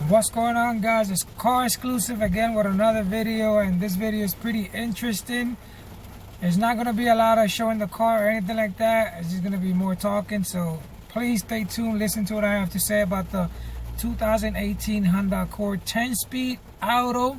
What's going on, guys? It's Car Exclusive again with another video, and this video is pretty interesting. It's not going to be a lot of showing the car or anything like that. It's just going to be more talking, so please stay tuned. Listen to what I have to say about the 2018 Honda Accord 10-speed auto.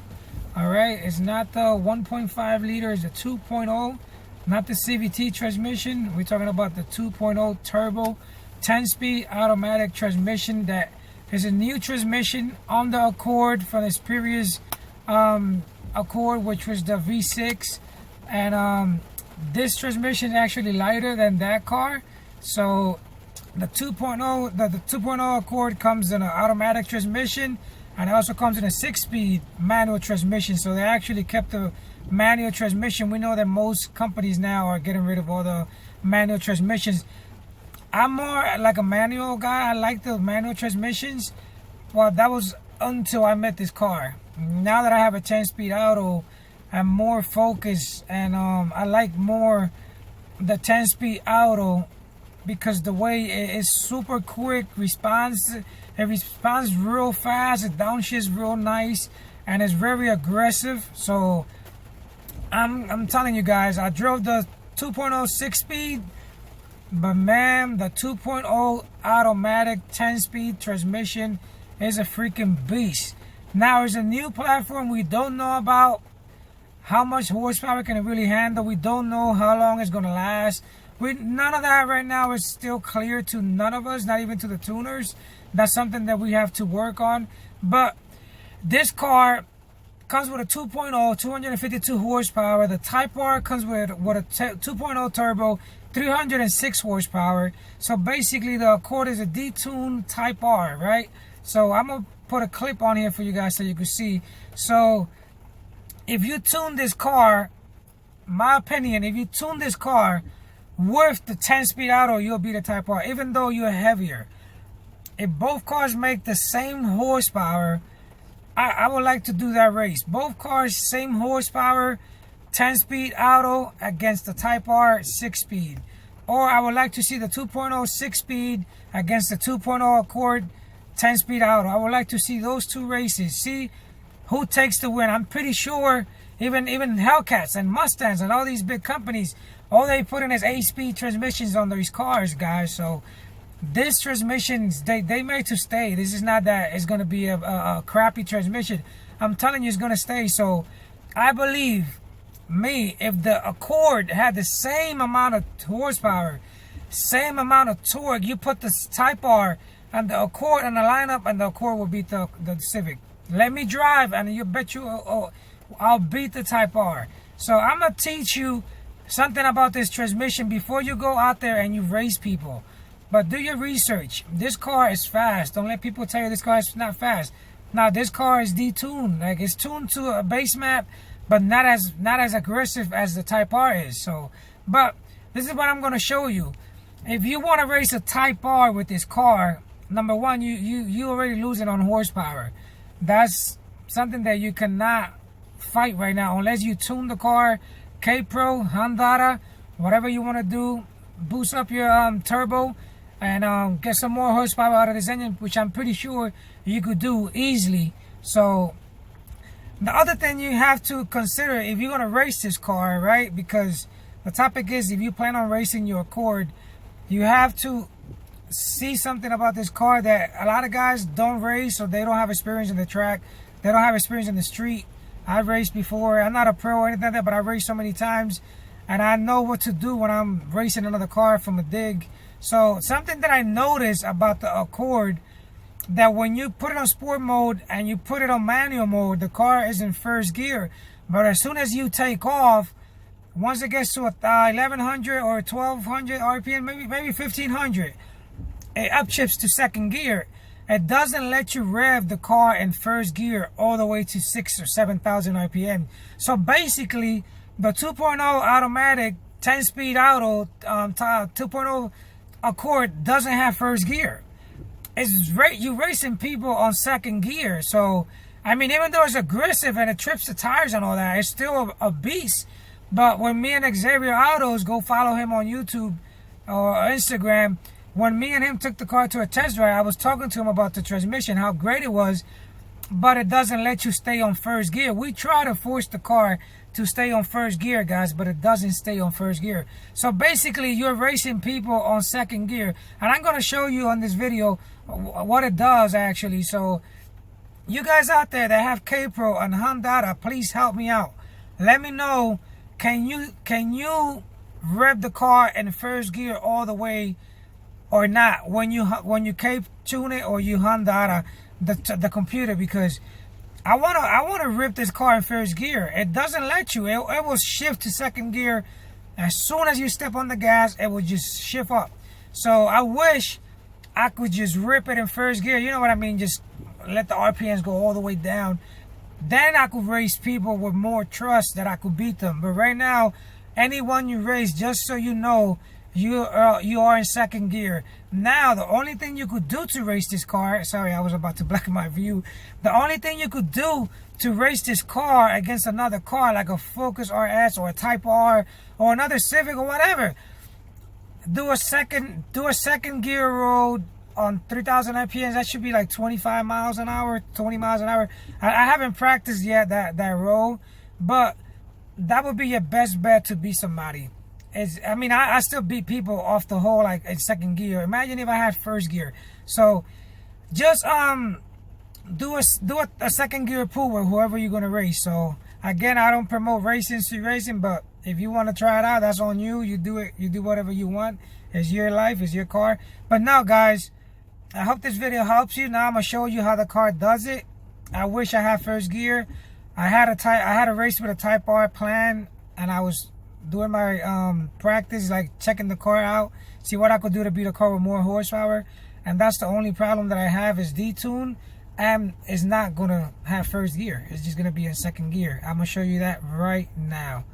Alright, it's not the 1.5 liter, it's the 2.0, not the CVT transmission. We're talking about the 2.0 turbo 10-speed automatic transmission. That is a new transmission on the Accord from its previous Accord, which was the V6, and this transmission is actually lighter than that car. So the 2.0 the 2.0 Accord comes in an automatic transmission, and it also comes in a 6-speed manual transmission. So they actually kept the manual transmission. We know that most companies now are getting rid of all the manual transmissions. I'm more like a manual guy. I like the manual transmissions. Well, that was until I met this car. Now that I have a 10-speed auto, I'm more focused, and I like more the 10-speed auto because the way it is super quick, it responds real fast, it downshifts real nice, and it's very aggressive. So I'm telling you guys, I drove the 2.0 6-speed, but man, the 2.0 automatic 10-speed transmission is a freaking beast. Now, it's a new platform. We don't know about how much horsepower can it really handle. We don't know how long it's going to last. None of that right now is still clear to none of us, not even to the tuners. That's something that we have to work on. But this car comes with a 2.0, 252 horsepower. The Type R comes with a 2.0 turbo, 306 horsepower. So basically the Accord is a detuned Type R, right? So I'm going to put a clip on here for you guys so you can see. So if you tune this car, my opinion, if you tune this car with the 10-speed auto, you'll be the Type R, even though you're heavier. If both cars make the same horsepower, I would like to do that race. Both cars, same horsepower, 10-speed auto against the Type R 6-speed. Or I would like to see the 2.0 6-speed against the 2.0 Accord 10-speed auto. I would like to see those two races. See who takes the win. I'm pretty sure even Hellcats and Mustangs and all these big companies, all they put in is 8-speed transmissions on these cars, guys. So this transmissions, they made to stay. This is not that it's going to be a crappy transmission. I'm telling you, it's going to stay. So I believe, if the Accord had the same amount of horsepower, same amount of torque, you put the Type R and the Accord in the lineup, and the Accord will beat the Civic. Let me drive, and you bet you I'll beat the Type R. So I'm going to teach you something about this transmission before you go out there and you race people. But do your research. This car is fast. Don't let people tell you this car is not fast. Now, this car is detuned. Like, it's tuned to a base map, but not as aggressive as the Type R is. So, but this is what I'm going to show you. If you want to race a Type R with this car, number one, you already losing on horsepower. That's something that you cannot fight right now unless you tune the car, K-Pro, Honda, whatever you want to do. Boost up your turbo and get some more horsepower out of this engine, which I'm pretty sure you could do easily. So the other thing you have to consider if you're going to race this car, right? Because the topic is, if you plan on racing your Accord, you have to see something about this car that a lot of guys don't race, or they don't have experience in the track. They don't have experience in the street. I've raced before. I'm not a pro or anything like that, but I've raced so many times, and I know what to do when I'm racing another car from a dig. So something that I noticed about the Accord, that when you put it on sport mode and you put it on manual mode, the car is in first gear. But as soon as you take off, once it gets to 1100 or 1200 RPM, maybe 1500, it upshifts to second gear. It doesn't let you rev the car in first gear all the way to 6,000 or 7,000 RPM. So basically, the 2.0 automatic 10-speed auto 2.0 Accord doesn't have first gear. You're racing people on second gear. So, I mean, even though it's aggressive and it trips the tires and all that, it's still a beast. But when me and Xavier Autos, go follow him on YouTube or Instagram, when me and him took the car to a test drive, I was talking to him about the transmission, how great it was. but it doesn't let you stay on first gear. We try to force the car to stay on first gear, guys, but it doesn't stay on first gear. So basically, you're racing people on second gear, and I'm going to show you on this video what it does actually. So you guys out there that have K-Pro and Honda, please help me out. Let me know, can you rev the in first gear all the way or not when you K-tune it or you Honda the computer? Because I wanna rip this car in first gear. It doesn't let you. It will shift to second gear as soon as you step on the gas. It will just shift up. So I wish I could just rip it in first gear. You know what I mean? Just let the RPMs go all the way down. Then I could race people with more trust that I could beat them. But right now, anyone you race, just so you know, you are in second gear. Now, the only thing you could do to race this car, sorry, I was about to black my view. The only thing you could do to race this car against another car, like a Focus RS or a Type R or another Civic or whatever, do a second gear road on 3,000 RPMs. That should be like 25 miles an hour, 20 miles an hour. I haven't practiced yet that road, but that would be your best bet to beat somebody. I still beat people off the whole like in second gear. Imagine if I had first gear. So just do a second gear pool with whoever you're gonna race. So again, I don't promote racing, street racing, but if you want to try it out, that's on you. You do it. You do whatever you want. It's your life. It's your car. But now, guys, I hope this video helps you. Now I'm gonna show you how the car does it. I wish I had first gear. I had a race with a Type R plan, and I was doing my practice, like checking the car out, see what I could do to beat a car with more horsepower. And that's the only problem that I have is detune, and it's not gonna have first gear. It's just gonna be in second gear. I'm gonna show you that right now.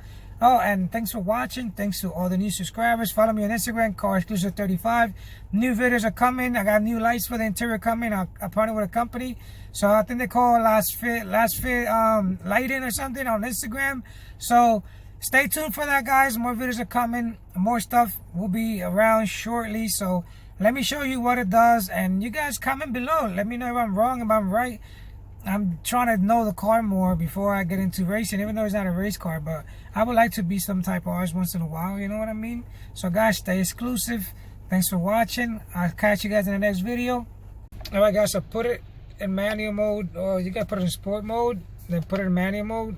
Oh, and thanks for watching. Thanks to all the new subscribers. Follow me on Instagram, Car Exclusive 35. New videos are coming. I got new lights for the interior coming. I partnered with a company, so I think they call Last Fit Lighting or something on Instagram. So stay tuned for that, guys. More videos are coming. More stuff will be around shortly. So let me show you what it does, and you guys comment below. Let me know if I'm wrong, if I'm right. I'm trying to know the car more before I get into racing, even though it's not a race car, but I would like to be some Type R's once in a while, you know what I mean? So guys, stay exclusive. Thanks for watching. I'll catch you guys in the next video. Alright guys, so put it in manual mode, or you gotta put it in sport mode, then put it in manual mode.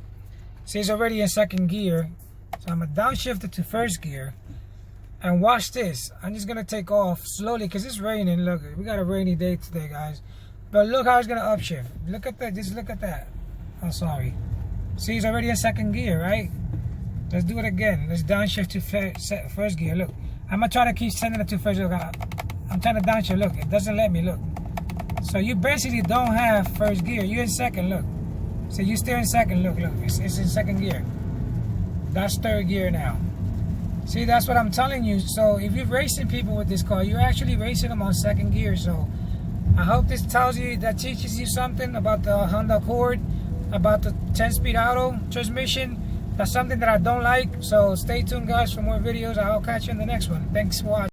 See, it's already in second gear. So I'm gonna downshift it to first gear. And watch this. I'm just gonna take off slowly because it's raining. Look, we got a rainy day today, guys. But look how it's gonna upshift. Look at that. Just look at that. Oh, sorry. See, it's already in second gear, right? Let's do it again. Let's downshift to first gear. Look, I'm gonna try to keep sending it to first gear. I'm trying to downshift. Look, it doesn't let me. Look. So you basically don't have first gear. You're in second. Look. So you're still in second. Look. It's in second gear. That's third gear now. See, that's what I'm telling you. So if you're racing people with this car, you're actually racing them on second gear. So I hope this teaches you something about the Honda Accord, about the 10-speed auto transmission. That's something that I don't like. So stay tuned, guys, for more videos. I'll catch you in the next one. Thanks for watching.